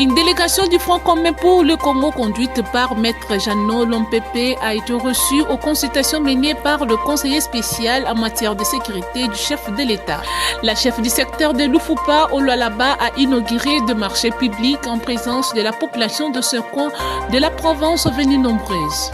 Une délégation du Front commun pour le Congo conduite par Maître Jeannot Lompepe a été reçue aux consultations menées par le conseiller spécial en matière de sécurité du chef de l'État. La chef du secteur de Lufupa, Olualaba, a inauguré de marchés publics en présence de la population de ce coin de la province venue nombreuse.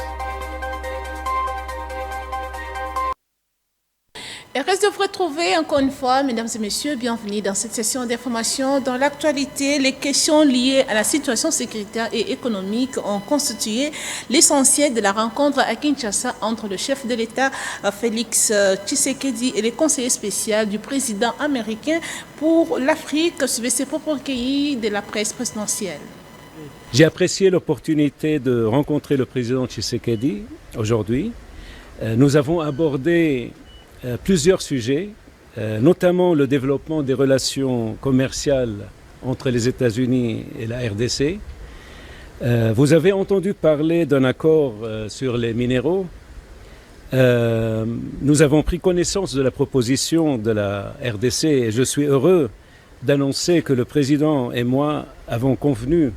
Et reste de vous retrouver encore une fois, mesdames et messieurs, bienvenue dans cette session d'information. Dans l'actualité, les questions liées à la situation sécuritaire et économique ont constitué l'essentiel de la rencontre à Kinshasa entre le chef de l'État, Félix Tshisekedi, et les conseillers spéciaux du président américain pour l'Afrique, suivant ses propres recueillis de la presse présidentielle. J'ai apprécié l'opportunité de rencontrer le président Tshisekedi aujourd'hui. Nous avons abordé plusieurs sujets, notamment le développement des relations commerciales entre les États-Unis et la RDC. Vous avez entendu parler d'un accord sur les minéraux. Nous avons pris connaissance de la proposition de la RDC et je suis heureux d'annoncer que le président et moi avons convenu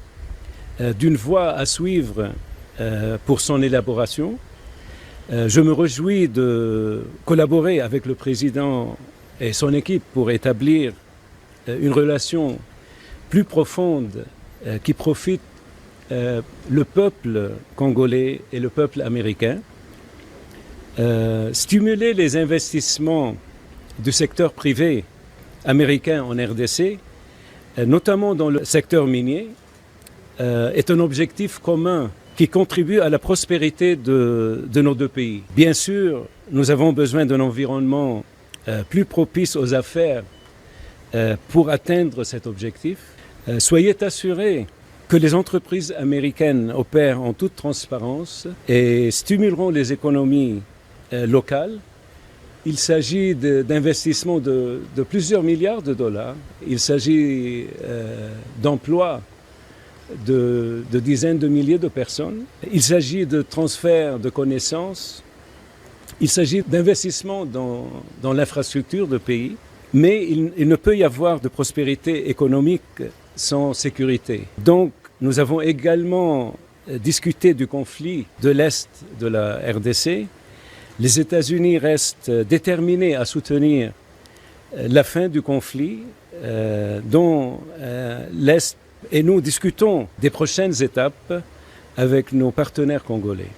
d'une voie à suivre pour son élaboration. Je me réjouis de collaborer avec le président et son équipe pour établir une relation plus profonde qui profite le peuple congolais et le peuple américain. Stimuler les investissements du secteur privé américain en RDC, notamment dans le secteur minier, est un objectif commun qui contribue à la prospérité de nos deux pays. Bien sûr, nous avons besoin d'un environnement plus propice aux affaires pour atteindre cet objectif. Soyez assurés que les entreprises américaines opèrent en toute transparence et stimuleront les économies locales. Il s'agit d'investissements de plusieurs milliards de dollars. Il s'agit d'emplois de dizaines de milliers de personnes. Il s'agit de transfert de connaissances. Il s'agit d'investissement dans l'infrastructure du pays. Mais il ne peut y avoir de prospérité économique sans sécurité. Donc, nous avons également discuté du conflit de l'Est de la RDC. Les États-Unis restent déterminés à soutenir la fin du conflit dont l'Est. Et nous discutons des prochaines étapes avec nos partenaires congolais.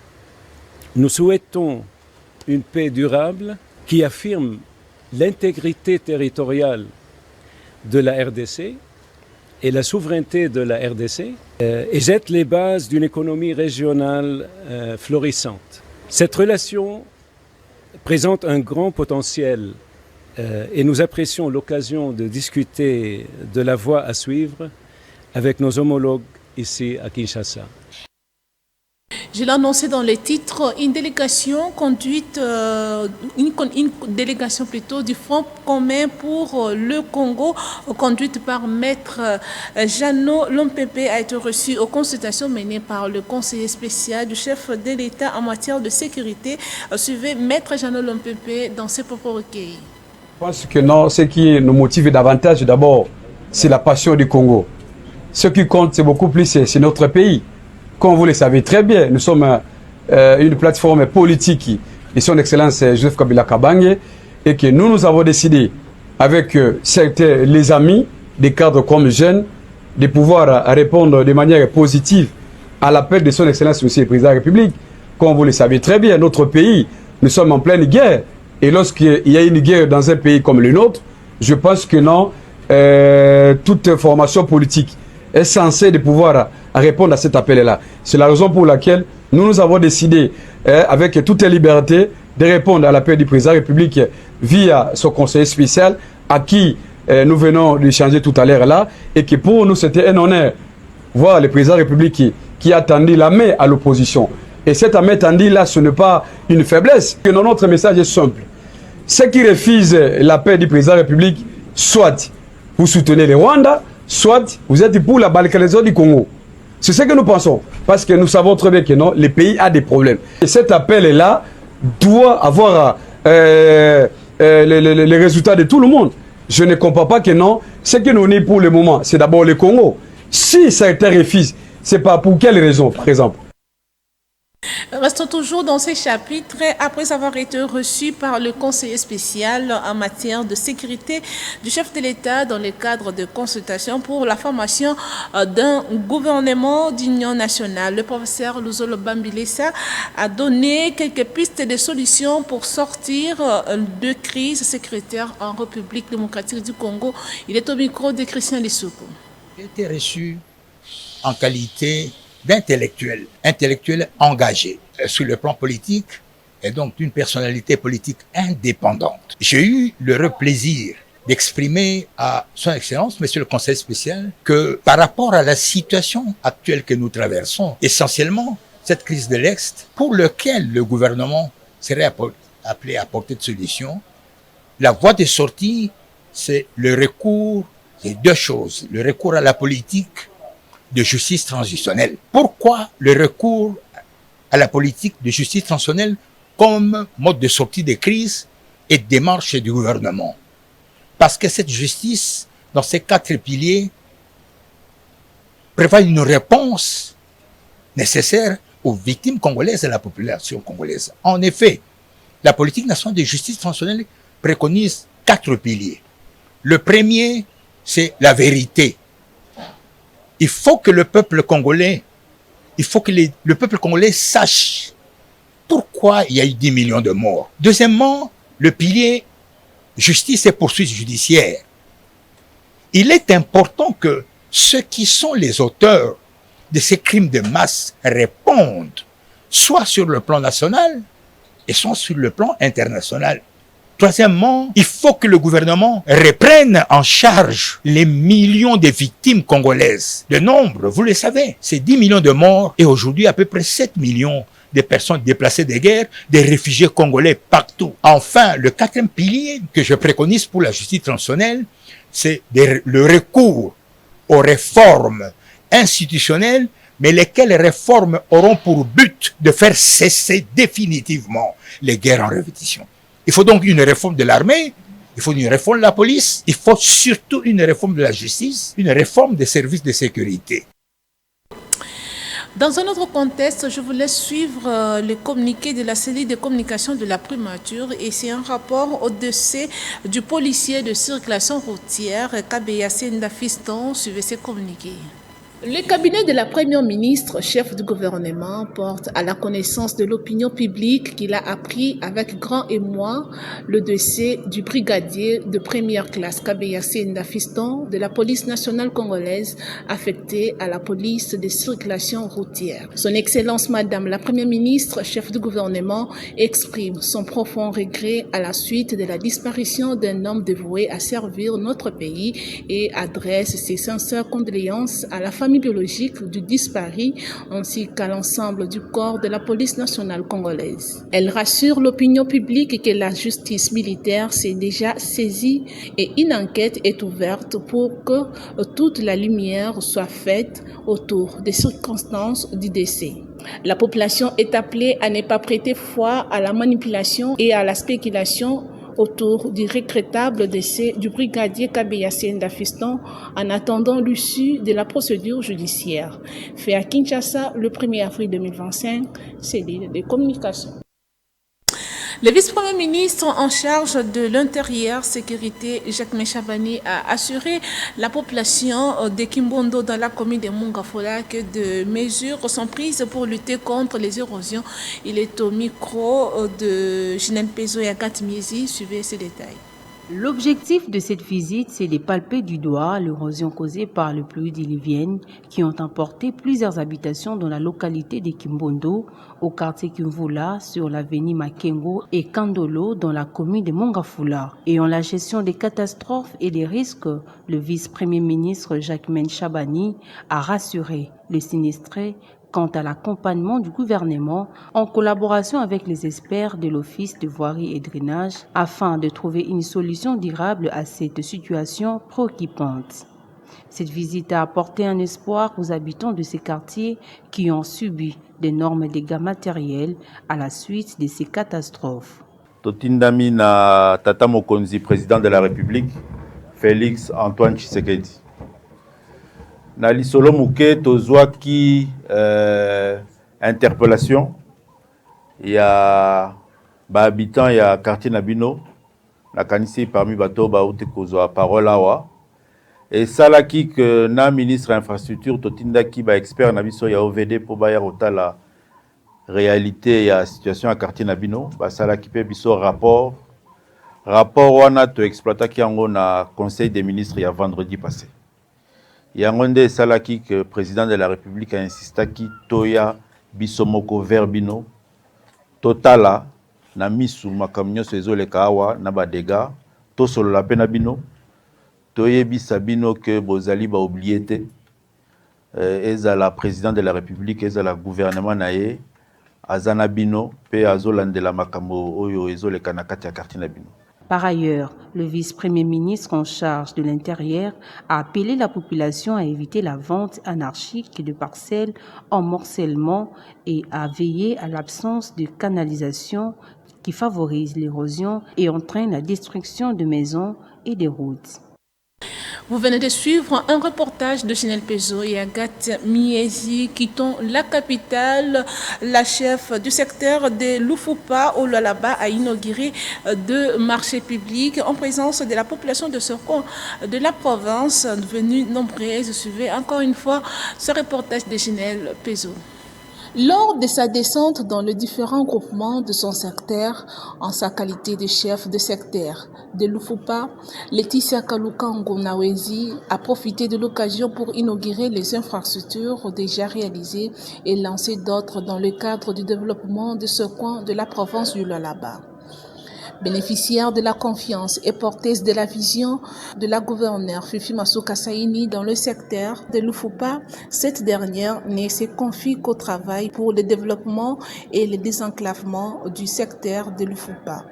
Nous souhaitons une paix durable qui affirme l'intégrité territoriale de la RDC et la souveraineté de la RDC et jette les bases d'une économie régionale florissante. Cette relation présente un grand potentiel et nous apprécions l'occasion de discuter de la voie à suivre avec nos homologues ici à Kinshasa. Je l'ai annoncé dans les titres, une délégation conduite, une délégation plutôt du Front commun pour le Congo, conduite par Maître Jeannot Lompepe, a été reçue aux consultations menées par le conseiller spécial du chef de l'État en matière de sécurité. Suivez Maître Jeannot Lompepe dans ses propres recueils. Je pense que non, ce qui nous motive davantage d'abord, c'est la passion du Congo. Ce qui compte, c'est beaucoup plus, c'est notre pays. Comme vous le savez très bien, nous sommes une plateforme politique de son Excellence Joseph Kabila Kabange et que nous avons décidé, avec certains, les amis, des cadres comme jeunes, de pouvoir répondre de manière positive à l'appel de son Excellence Monsieur le Président de la République. Comme vous le savez très bien, notre pays, nous sommes en pleine guerre. Et lorsqu'il y a une guerre dans un pays comme le nôtre, je pense que non, toute formation politique est censée de pouvoir répondre à cet appel-là. C'est la raison pour laquelle nous avons décidé, avec toute liberté, de répondre à l'appel du président de la République via son conseiller spécial, à qui nous venons d'échanger tout à l'heure là, et que pour nous c'était un honneur voir le président de la République qui a tendu la main à l'opposition. Et cette main tendue là, ce n'est pas une faiblesse. Que notre message est simple. Ceux qui refusent l'appel du président de la République, soit vous soutenez le Rwanda, soit vous êtes pour la balkanisation du Congo. C'est ce que nous pensons. Parce que nous savons très bien que non, le pays a des problèmes. Et cet appel-là doit avoir les résultats de tout le monde. Je ne comprends pas que non. Ce que nous unit pour le moment, c'est d'abord le Congo. Si certains refusent, c'est pas pour quelle raison, par exemple? Restons toujours dans ces chapitres. Après avoir été reçu par le conseiller spécial en matière de sécurité du chef de l'État dans le cadre de consultation pour la formation d'un gouvernement d'union nationale, le professeur Luzolo Bambilesa a donné quelques pistes de solutions pour sortir de crise sécuritaire en République démocratique du Congo. Il est au micro de Christian Lissoukou. J'ai été reçu en qualité intellectuel engagé sur le plan politique et donc d'une personnalité politique indépendante. J'ai eu le plaisir d'exprimer à son Excellence, Monsieur le Conseil spécial, que par rapport à la situation actuelle que nous traversons, essentiellement cette crise de l'Est, pour laquelle le gouvernement serait appelé à apporter de solutions, la voie de sortie, c'est le recours, c'est deux choses, le recours à la politique de justice transitionnelle. Pourquoi le recours à la politique de justice transitionnelle comme mode de sortie des crises et de démarche du gouvernement? Parce que cette justice, dans ces quatre piliers, prévoit une réponse nécessaire aux victimes congolaises et à la population congolaise. En effet, la politique nationale de justice transitionnelle préconise quatre piliers. Le premier, c'est la vérité. Il faut que le peuple congolais, le peuple congolais sache pourquoi il y a eu 10 millions de morts. Deuxièmement, le pilier justice et poursuite judiciaire. Il est important que ceux qui sont les auteurs de ces crimes de masse répondent, soit sur le plan national et soit sur le plan international. Troisièmement, il faut que le gouvernement reprenne en charge les millions de victimes congolaises. Le nombre, vous le savez, c'est 10 millions de morts et aujourd'hui à peu près 7 millions de personnes déplacées de guerre, des réfugiés congolais partout. Enfin, le quatrième pilier que je préconise pour la justice transitionnelle, c'est le recours aux réformes institutionnelles, mais lesquelles réformes auront pour but de faire cesser définitivement les guerres en répétition. Il faut donc une réforme de l'armée, il faut une réforme de la police, il faut surtout une réforme de la justice, une réforme des services de sécurité. Dans un autre contexte, je voulais suivre le communiqué de la cellule de communication de la primature et c'est un rapport au décès du policier de circulation routière Kabeya Senda Fiston. Suivez ces communiqués. Le cabinet de la première ministre, chef du gouvernement, porte à la connaissance de l'opinion publique qu'il a appris avec grand émoi le décès du brigadier de première classe Kabeya Senda Fiston de la police nationale congolaise affecté à la police de circulation routière. Son Excellence Madame la première ministre, chef du gouvernement, exprime son profond regret à la suite de la disparition d'un homme dévoué à servir notre pays et adresse ses sincères condoléances à la famille biologique du disparu ainsi qu'à l'ensemble du corps de la police nationale congolaise. Elle rassure l'opinion publique que la justice militaire s'est déjà saisie et une enquête est ouverte pour que toute la lumière soit faite autour des circonstances du décès. La population est appelée à ne pas prêter foi à la manipulation et à la spéculation autour du regrettable décès du brigadier Kabeya Senda Fiston en attendant l'issue de la procédure judiciaire. Fait à Kinshasa le 1er avril 2025, cellule de communication. Le vice-premier ministre en charge de l'intérieur, sécurité, Jacques Chabani, a assuré la population de Kimbondo dans la commune de Mongafola que de mesures sont prises pour lutter contre les érosions. Il est au micro de Ginelle Pezo et Agathe Miezi. Suivez ces détails. L'objectif de cette visite, c'est de palper du doigt l'érosion causée par les pluies diluviennes qui ont emporté plusieurs habitations dans la localité de Kimbondo, au quartier Kimvula, sur l'avenue Makengo et Kandolo dans la commune de Mongafoula. Et en la gestion des catastrophes et des risques, le vice-premier ministre Jacques Chabani a rassuré les sinistrés quant à l'accompagnement du gouvernement en collaboration avec les experts de l'Office de voirie et drainage afin de trouver une solution durable à cette situation préoccupante. Cette visite a apporté un espoir aux habitants de ces quartiers qui ont subi d'énormes dégâts matériels à la suite de ces catastrophes. Totindami na Tata Mokonzi, président de la République, Félix Antoine Tshisekedi. na lisolo muke tozwaki interpellation ya habitant ya quartier Nabino na kanisi parmi bato bauti kozwa parole awa et salaki que na ministre infrastructure totindaki ba expert na biso ya OVD po ba ya rotala réalité ya situation à quartier Nabino ba salaki pe biso rapport wana to exploitaki yango na conseil des ministres ya vendredi passé. Yango nde salaki que président de la République a insistaki toya bisomoko verbino totala na misu makamnyo ezoleka awa na badega to solo la pena bino toyebisa bino que bozali ba oublié te ezala président de la République ezala gouvernement na ye azana bino pe azolandela makambo oyo ezoleka na kati ya quartier na bino. Par ailleurs, le vice-premier ministre en charge de l'Intérieur a appelé la population à éviter la vente anarchique de parcelles en morcellement et à veiller à l'absence de canalisation qui favorise l'érosion et entraîne la destruction de maisons et des routes. Vous venez de suivre un reportage de Chanel Pezo et Agathe Miezi quittant la capitale. La chef du secteur de Lufupa au Lualaba a inauguré deux marchés publics en présence de la population de ce coin de la province venue nombreuse. Suivez encore une fois ce reportage de Chanel Pezo. Lors de sa descente dans les différents groupements de son secteur, en sa qualité de chef de secteur de Lufupa, Laetitia Kalukango Nawezi a profité de l'occasion pour inaugurer les infrastructures déjà réalisées et lancer d'autres dans le cadre du développement de ce coin de la province du Lualaba. Bénéficiaire de la confiance et porteuse de la vision de la gouverneure Fifi Masuka Saini dans le secteur de Lufupa, cette dernière ne se confie qu'au travail pour le développement et le désenclavement du secteur de Lufupa.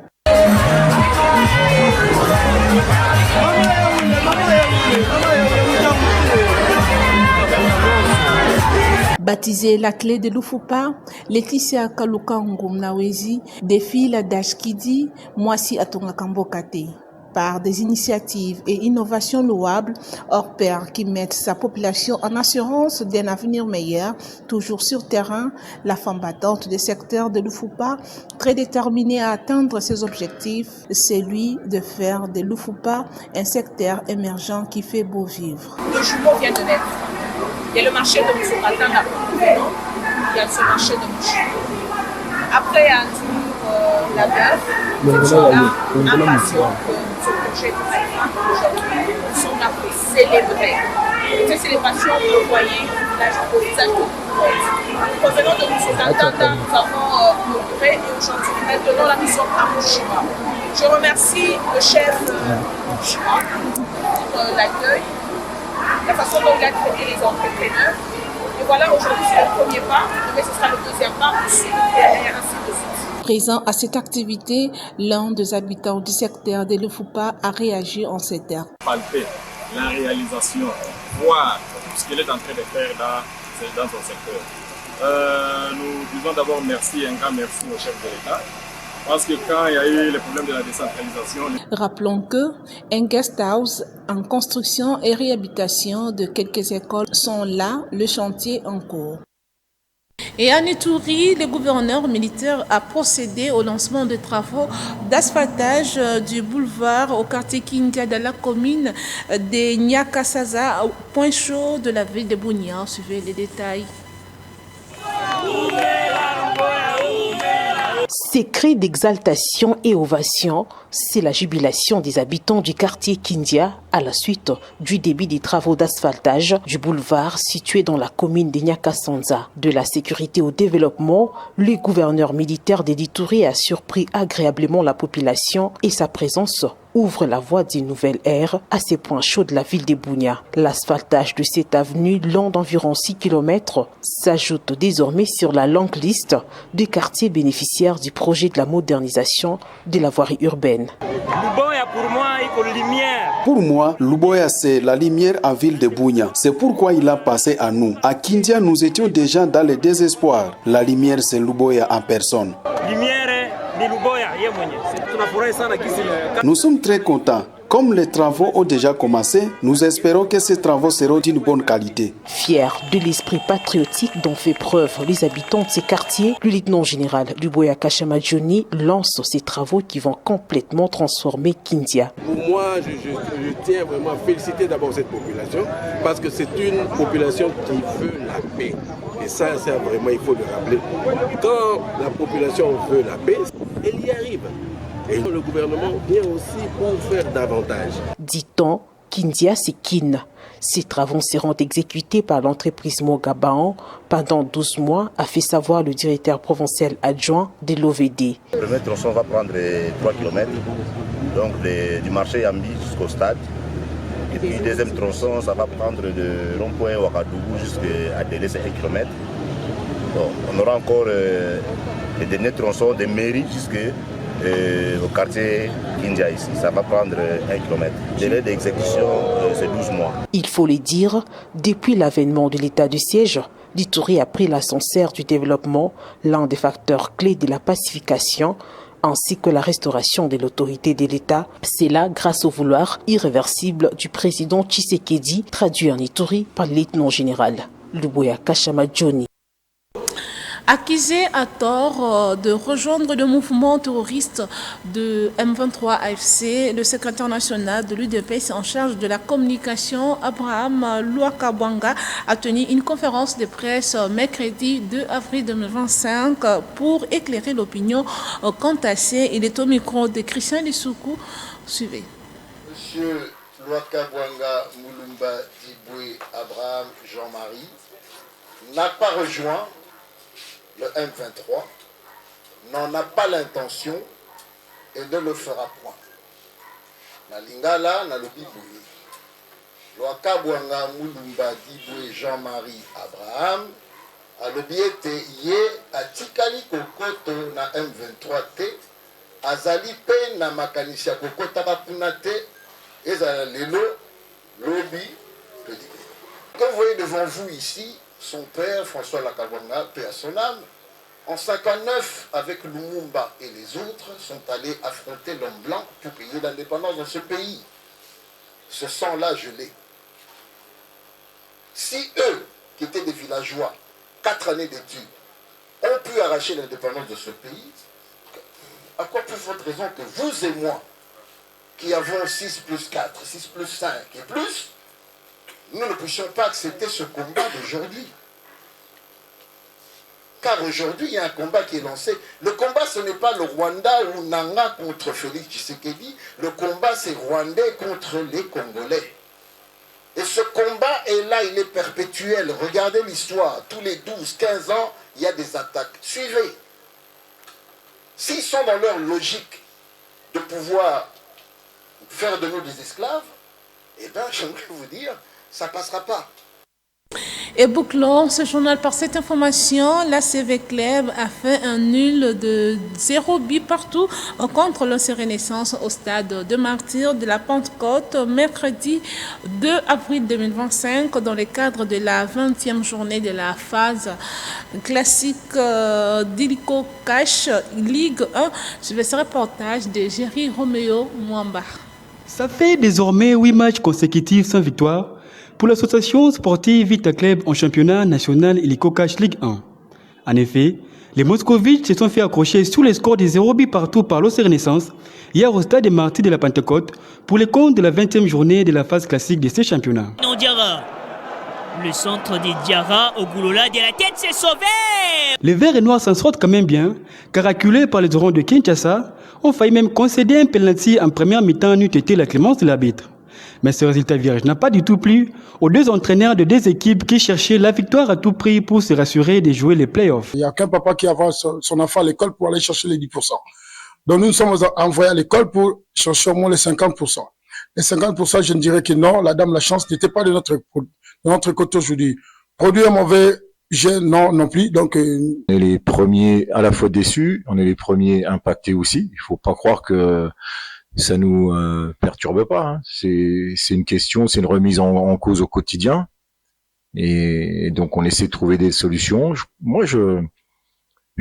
Baptisée la clé de Lufupa, Laetitia Kalukango Nawezi défile Dashkidi Mwasi Atongakambokate. Par des initiatives et innovations louables, hors pair qui mettent sa population en assurance d'un avenir meilleur, toujours sur terrain, la femme battante du secteur de Lufupa, très déterminée à atteindre ses objectifs, c'est lui de faire de Lufupa un secteur émergent qui fait beau vivre. Le jumeau vient de naître. Il y a le marché de Moussoukratan, il y a ce marché de Mouchi. Après, il y a toujours la veuve, qui sont là, impatients que ce projet de Taïwan, aujourd'hui, sont là pour célébrer. Ces célébrations, vous voyez, là, je vous visage de tout le monde. Revenons de Moussoukratan, nous avons inauguré et aujourd'hui, maintenant, la mission à Mouchima. Je remercie le chef Mouchima pour l'accueil, la façon dont il a traité les entrepreneurs. Et voilà, aujourd'hui, c'est le premier pas, mais ce sera le deuxième pas, et ainsi de suite. Présent à cette activité, l'un des habitants du secteur de Lufupa a réagi en ces termes. Palper la réalisation, voir tout ce qu'il est en train de faire dans son secteur. Nous disons d'abord merci, un grand merci au chef de l'État. Parce que quand il y a eu les problèmes de la décentralisation... Rappelons que un guest house en construction et réhabilitation de quelques écoles sont là, le chantier en cours. Et à Ituri, le gouverneur militaire a procédé au lancement des travaux d'asphaltage du boulevard au quartier Kindia dans la commune de Nyakasaza, au point chaud de la ville de Bunia. Suivez les détails. Ces cris d'exaltation et ovation, c'est la jubilation des habitants du quartier Kindia à la suite du début des travaux d'asphaltage du boulevard situé dans la commune de Nyakasanza. De la sécurité au développement, le gouverneur militaire d'Ituri a surpris agréablement la population et sa présence ouvre la voie d'une nouvelle ère à ces points chauds de la ville de Bunia. L'asphaltage de cette avenue, long d'environ 6 km, s'ajoute désormais sur la longue liste des quartiers bénéficiaires du projet de la modernisation de la voirie urbaine. Pour moi, Luboya, c'est la lumière en ville de Bunia. C'est pourquoi il a passé à nous. À Kindia, nous étions déjà dans le désespoir. La lumière, c'est Luboya en personne. Nous sommes très contents. Comme les travaux ont déjà commencé, nous espérons que ces travaux seront d'une bonne qualité. Fier de l'esprit patriotique dont fait preuve les habitants de ces quartiers, le lieutenant général Luboya Kashama Johnny lance ces travaux qui vont complètement transformer Kindia. Pour moi, je tiens vraiment à féliciter d'abord cette population parce que c'est une population qui veut la paix. Et ça vraiment, il faut le rappeler. Quand la population veut la paix, elle y arrive. Et le gouvernement vient aussi pour faire davantage. Dit-on, Kindia c'est Kin. Ces travaux seront exécutés par l'entreprise Mogabaon pendant 12 mois, a fait savoir le directeur provincial adjoint de l'OVD. Le premier tronçon va prendre 3 km, donc du marché Yambi jusqu'au stade. Et puis le deuxième tronçon, ça va prendre de rond-point Ouagadougou jusqu'à Délé, c'est 1 km. Bon, on aura encore les derniers tronçons de mairie jusqu'au quartier Kindia ici. Ça va prendre 1 km. Le délai d'exécution, c'est 12 mois. Il faut le dire, depuis l'avènement de l'état de siège, l'Ituri a pris l'ascenseur du développement, l'un des facteurs clés de la pacification, ainsi que la restauration de l'autorité de l'État. C'est là grâce au vouloir irréversible du président Tshisekedi, traduit en Ituri par le lieutenant général Luboya Kashama Johnny. Accusé à tort de rejoindre le mouvement terroriste de M23 AFC, le secrétaire national de l'UDPS en charge de la communication, Abraham Luakabwanga, a tenu une conférence de presse mercredi 2 avril 2025 pour éclairer l'opinion quant à ces. Il est au micro de Christian Lissoukou. Suivez. Monsieur Luakabwanga Mulumba Diboué Abraham Jean-Marie n'a pas rejoint le M23, n'en a pas l'intention et ne le fera point. Na lingala na lobiboye. Luakabwanga Mulumba Diboué Jean-Marie Abraham a lobiete ye atikali kokoto na M23 te, azali pe na makanisi ya kokota kapuna te, ezala lelo lobi petit. Comme vous voyez devant vous ici, son père, François Luakabwanga, paix à son âme, en 59, avec Lumumba et les autres, sont allés affronter l'homme blanc pour payer l'indépendance dans ce pays. Ce sang-là, je l'ai. Si eux, qui étaient des villageois, 4 années d'études, ont pu arracher l'indépendance de ce pays, à quoi plus forte raison que vous et moi, qui avons 6 plus 4, 6 plus 5 et plus, nous ne puissions pas accepter ce combat d'aujourd'hui. Car aujourd'hui, il y a un combat qui est lancé. Le combat, ce n'est pas le Rwanda ou Nanga contre Félix Tshisekedi. Le combat, c'est Rwandais contre les Congolais. Et ce combat est là, il est perpétuel. Regardez l'histoire. Tous les 12, 15 ans, il y a des attaques. Suivez. S'ils sont dans leur logique de pouvoir faire de nous des esclaves, eh bien, j'aimerais vous dire, ça ne passera pas. Et bouclons ce journal par cette information. La CV Club a fait un nul de 0 but partout contre l'OC Renaissance au stade de Martyrs de la Pentecôte mercredi 2 avril 2025 dans le cadre de la 20e journée de la phase classique d'Ilico Cash Ligue 1. Je vais ce reportage de Jerry Roméo Mwamba. Ça fait désormais 8 matchs consécutifs sans victoire pour l'association sportive Vita Club en championnat national Illico Cash Ligue 1. En effet, les Moscovites se sont fait accrocher sous les scores de 0 but partout par l'OC Renaissance hier au stade des Martyrs de la Pentecôte pour les comptes de la 20e journée de la phase classique de ces championnats. Non, Diarra. Le centre des Diarra au Goulola de la tête s'est sauvé. Les Verts et Noirs s'en sortent quand même bien, car acculés par les Orans de Kinshasa, ont failli même concéder un penalty en première mi-temps n'eût été la clémence de l'arbitre. Mais ce résultat vierge n'a pas du tout plu aux deux entraîneurs de deux équipes qui cherchaient la victoire à tout prix pour se rassurer de jouer les playoffs. Il n'y a qu'un papa qui envoie son enfant à l'école pour aller chercher les 10%. Donc nous sommes envoyés à l'école pour chercher au moins les 50%. Les 50%, je ne dirais que non, la dame, la chance n'était pas de notre côté aujourd'hui. Produire un mauvais jet, non plus. Donc, on est les premiers à la fois déçus, on est les premiers impactés aussi. Il faut pas croire que ça nous perturbe pas. Hein. C'est une question, c'est une remise en cause au quotidien. Et donc, on essaie de trouver des solutions. Moi, je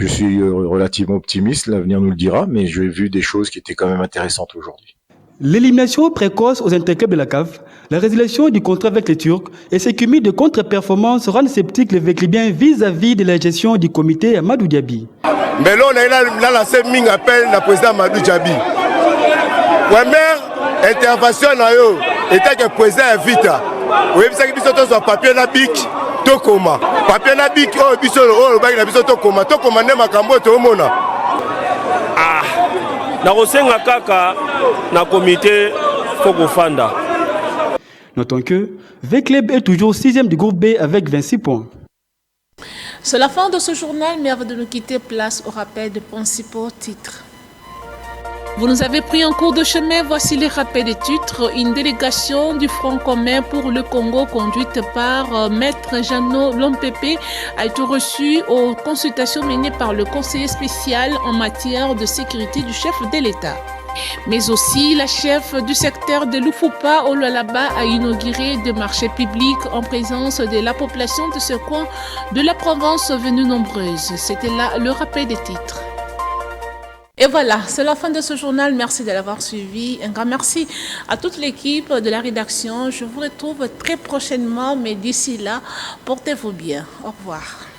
suis relativement optimiste, l'avenir nous le dira, mais j'ai vu des choses qui étaient quand même intéressantes aujourd'hui. L'élimination précoce aux interclubs de la CAF, la résiliation du contrat avec les Turcs et ces cumuls de contre-performances rendent sceptiques les Véclibiens vis-à-vis de la gestion du comité Amadou Diaby. Mais là, on a lancé un appel au président Amadou Diaby. Première intervention, était que le président invite. Oui, parce que nous avons papier na bic, to koma. Papier na bic, oh, biso oh, bagi na biso to koma ne makambo to mona. Ah, na kosenga kaka na comité Fogofanda. Notons que V-Club est toujours 6e du groupe B avec 26 points. C'est la fin de ce journal, mais avant de nous quitter, place au rappel des principaux titres. Vous nous avez pris en cours de chemin, voici les rappels des titres. Une délégation du Front commun pour le Congo conduite par Maître Jeannot Lompepe a été reçue aux consultations menées par le conseiller spécial en matière de sécurité du chef de l'État. Mais aussi, la chef du secteur de Lufupa, Olualaba, a inauguré des marchés publics en présence de la population de ce coin de la province venue nombreuse. C'était là le rappel des titres. Et voilà, c'est la fin de ce journal. Merci de l'avoir suivi. Un grand merci à toute l'équipe de la rédaction. Je vous retrouve très prochainement, mais d'ici là, portez-vous bien. Au revoir.